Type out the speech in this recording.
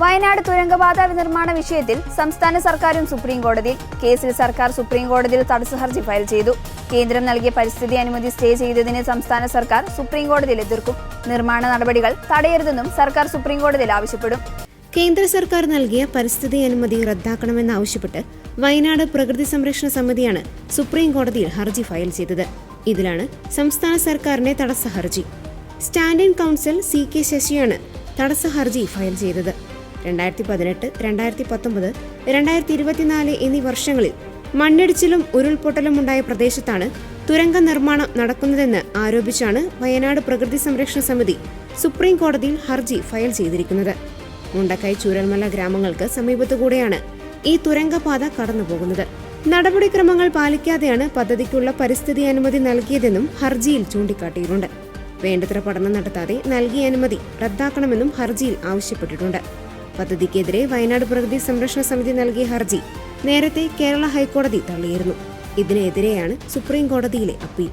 വയനാട് തുരങ്കപാത നിർമ്മാണ വിഷയത്തിൽ സംസ്ഥാന സർക്കാരും സുപ്രീം കോടതിയിൽ. കേസിൽ സർക്കാർ സുപ്രീം കോടതിയിൽ തടസ്സ ഹർജി ഫയൽ ചെയ്തു. കേന്ദ്രം നൽകിയ പരിസ്ഥിതി അനുമതി സ്റ്റേ ചെയ്തതിന് സംസ്ഥാന സർക്കാർ സുപ്രീം കോടതിയിൽ എതിർക്കും. നിർമ്മാണ നടപടികൾ തടയരുതെന്നും സർക്കാർ സുപ്രീം കോടതിയിൽ ആവശ്യപ്പെടും. കേന്ദ്ര സർക്കാർ നൽകിയ പരിസ്ഥിതി അനുമതി റദ്ദാക്കണമെന്നാവശ്യപ്പെട്ട് വയനാട് പ്രകൃതി സംരക്ഷണ സമിതിയാണ് സുപ്രീം കോടതിയിൽ ഹർജി ഫയൽ ചെയ്തത്. ഇതിലാണ് സംസ്ഥാന സർക്കാരിന്റെ തടസ്സ ഹർജി. സ്റ്റാൻഡിംഗ് കൗൺസിൽ CK ശശിയാണ് തടസ്സ ഹർജി ഫയൽ ചെയ്തത്. 2018, 2019, 2024 എന്നീ വർഷങ്ങളിൽ മണ്ണിടിച്ചിലും ഉരുൾപൊട്ടലും ഉണ്ടായ പ്രദേശത്താണ് തുരങ്ക നിർമ്മാണം നടക്കുന്നതെന്ന് ആരോപിച്ചാണ് വയനാട് പ്രകൃതി സംരക്ഷണ സമിതി സുപ്രീം കോടതിയിൽ ഹർജി ഫയൽ ചെയ്തിരിക്കുന്നത്. മുണ്ടക്കൈ ചൂരൽമല ഗ്രാമങ്ങൾക്ക് സമീപത്തുകൂടെയാണ് ഈ തുരങ്കപാത കടന്നുപോകുന്നത്. നടപടിക്രമങ്ങൾ പാലിക്കാതെയാണ് പദ്ധതിക്കുള്ള പരിസ്ഥിതി അനുമതി നൽകിയതെന്നും ഹർജിയിൽ ചൂണ്ടിക്കാട്ടിയിട്ടുണ്ട്. വേണ്ടത്ര പഠനം നടത്താതെ നൽകിയ അനുമതി റദ്ദാക്കണമെന്നും ഹർജിയിൽ ആവശ്യപ്പെട്ടിട്ടുണ്ട്. പദ്ധതിക്കെതിരെ വയനാട് പ്രകൃതി സംരക്ഷണ സമിതി നൽകിയ ഹർജി നേരത്തെ കേരള ഹൈക്കോടതി തള്ളിയിരുന്നു. ഇതിനെതിരെയാണ് സുപ്രീം കോടതിയിലെ അപ്പീൽ.